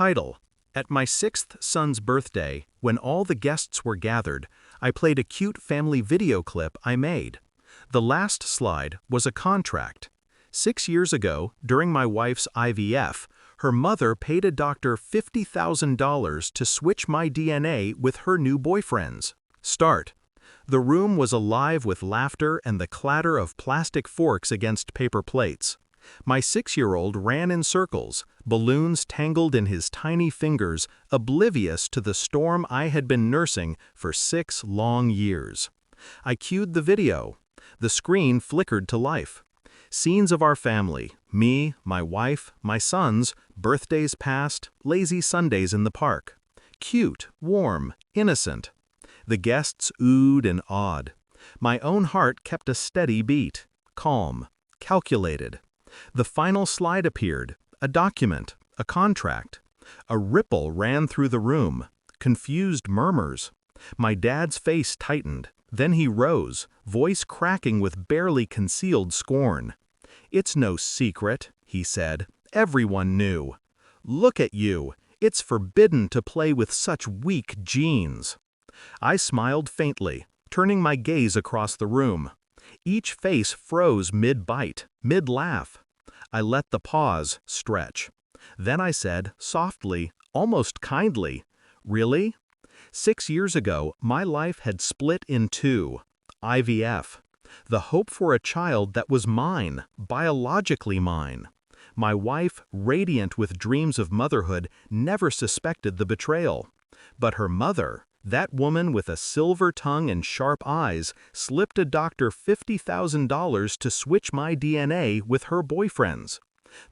Title: At my sixth son's birthday, when all the guests were gathered, I played a cute family video clip I made. The last slide was a contract. 6 years ago, during my wife's IVF, her mother paid a doctor $50,000 to switch my DNA with her new boyfriend's. Start. The room was alive with laughter and the clatter of plastic forks against paper plates. My 6-year-old ran in circles, balloons tangled in his tiny fingers, oblivious to the storm I had been nursing for 6 long years. I cued the video. The screen flickered to life. Scenes of our family, me, my wife, my sons, birthdays past, lazy Sundays in the park. Cute, warm, innocent. The guests oohed and awed. My own heart kept a steady beat, calm, calculated. The final slide appeared, a document, a contract. A ripple ran through the room, confused murmurs. My dad's face tightened, then he rose, voice cracking with barely concealed scorn. "It's no secret," he said. "Everyone knew. Look at you. It's forbidden to play with such weak genes." I smiled faintly, turning my gaze across the room. Each face froze mid-bite, mid-laugh. I let the pause stretch. Then I said, softly, almost kindly, "Really?" 6 years ago, my life had split in two. IVF. The hope for a child that was mine, biologically mine. My wife, radiant with dreams of motherhood, never suspected the betrayal. But her mother, that woman with a silver tongue and sharp eyes, slipped a doctor $50,000 to switch my DNA with her boyfriend's.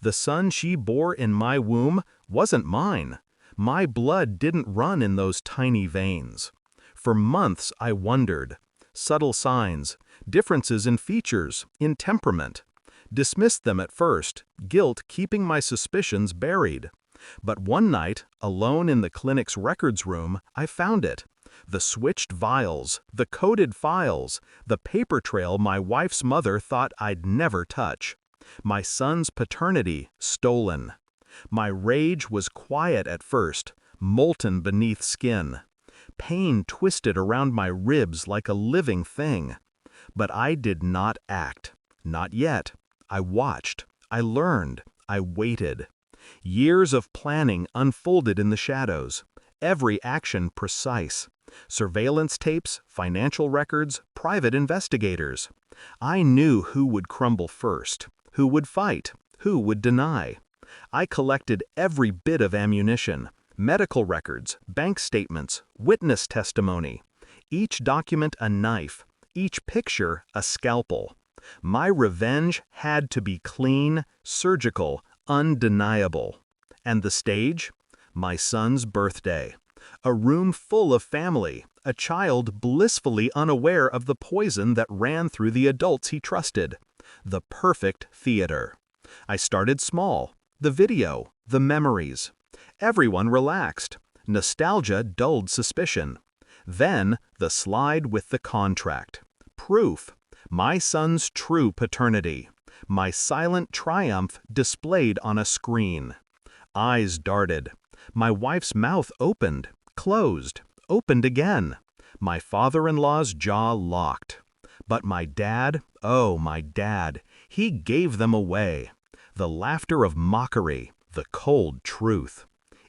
The son she bore in my womb wasn't mine. My blood didn't run in those tiny veins. For months I wondered. Subtle signs, differences in features, in temperament. Dismissed them at first, guilt keeping my suspicions buried. But one night, alone in the clinic's records room, I found it. The switched vials, the coded files, the paper trail my wife's mother thought I'd never touch. My son's paternity stolen. My rage was quiet at first, molten beneath skin. Pain twisted around my ribs like a living thing. But I did not act. Not yet. I watched. I learned. I waited. Years of planning unfolded in the shadows, every action precise. Surveillance tapes, financial records, private investigators. I knew who would crumble first, who would fight, who would deny. I collected every bit of ammunition, medical records, bank statements, witness testimony. Each document a knife, each picture a scalpel. My revenge had to be clean, surgical, undeniable. And the stage? My son's birthday. A room full of family, a child blissfully unaware of the poison that ran through the adults he trusted. The perfect theater. I started small. The video, the memories. Everyone relaxed. Nostalgia dulled suspicion. Then, the slide with the contract. Proof. My son's true paternity. My silent triumph displayed on a screen. Eyes darted. My wife's mouth opened, closed, opened again. My father-in-law's jaw locked. But my dad, oh my dad, he gave them away. The laughter of mockery, the cold truth.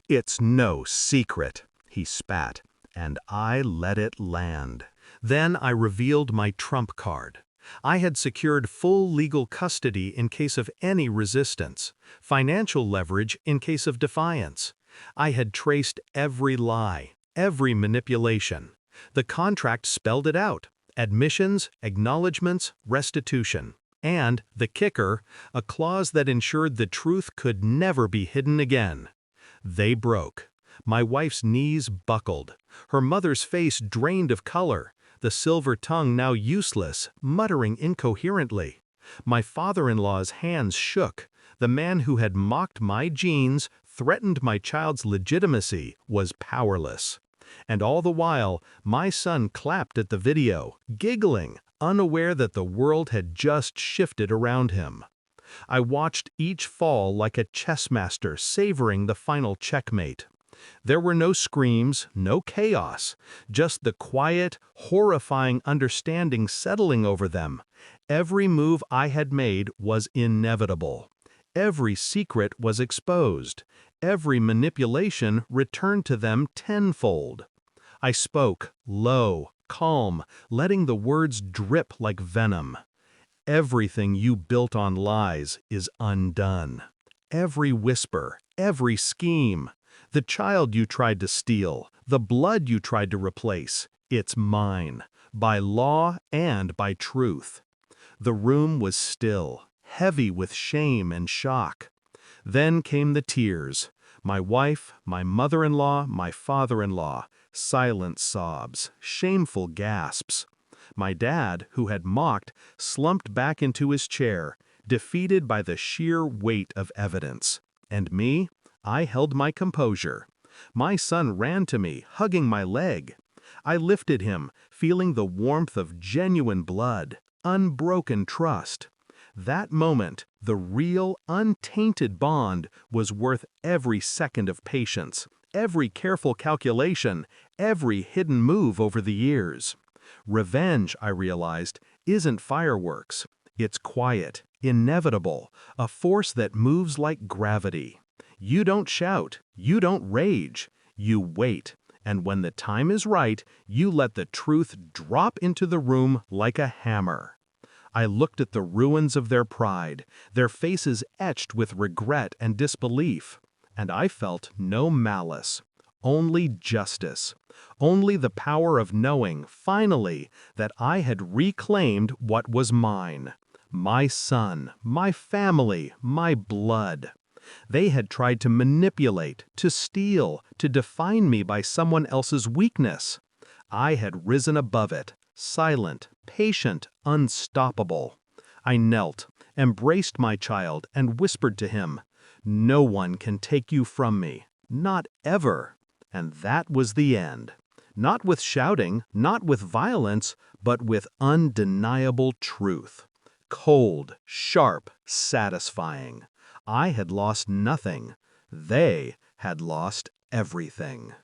"It's no secret," he spat, and I let it land. Then I revealed my trump card. I had secured full legal custody in case of any resistance, financial leverage in case of defiance. I had traced every lie, every manipulation. The contract spelled it out: admissions, acknowledgments, restitution. And, the kicker, a clause that ensured the truth could never be hidden again. They broke. My wife's knees buckled. Her mother's face drained of color. The silver tongue now useless, muttering incoherently. My father-in-law's hands shook. The man who had mocked my genes, threatened my child's legitimacy, was powerless. And all the while, my son clapped at the video, giggling, unaware that the world had just shifted around him. I watched each fall like a chess master savoring the final checkmate. There were no screams, no chaos, just the quiet, horrifying understanding settling over them. Every move I had made was inevitable. Every secret was exposed. Every manipulation returned to them tenfold. I spoke, low, calm, letting the words drip like venom. Everything you built on lies is undone. Every whisper, every scheme. The child you tried to steal, the blood you tried to replace, it's mine, by law and by truth. The room was still, heavy with shame and shock. Then came the tears. My wife, my mother-in-law, my father-in-law, silent sobs, shameful gasps. My dad, who had mocked, slumped back into his chair, defeated by the sheer weight of evidence. And me? I held my composure. My son ran to me, hugging my leg. I lifted him, feeling the warmth of genuine blood, unbroken trust. That moment, the real, untainted bond was worth every second of patience, every careful calculation, every hidden move over the years. Revenge, I realized, isn't fireworks. It's quiet, inevitable, a force that moves like gravity. You don't shout, you don't rage, you wait, and when the time is right, you let the truth drop into the room like a hammer. I looked at the ruins of their pride, their faces etched with regret and disbelief, and I felt no malice, only justice, only the power of knowing, finally, that I had reclaimed what was mine. My son, my family, my blood. They had tried to manipulate, to steal, to define me by someone else's weakness. I had risen above it, silent, patient, unstoppable. I knelt, embraced my child, and whispered to him, "No one can take you from me, not ever." And that was the end. Not with shouting, not with violence, but with undeniable truth. Cold, sharp, satisfying. I had lost nothing. They had lost everything.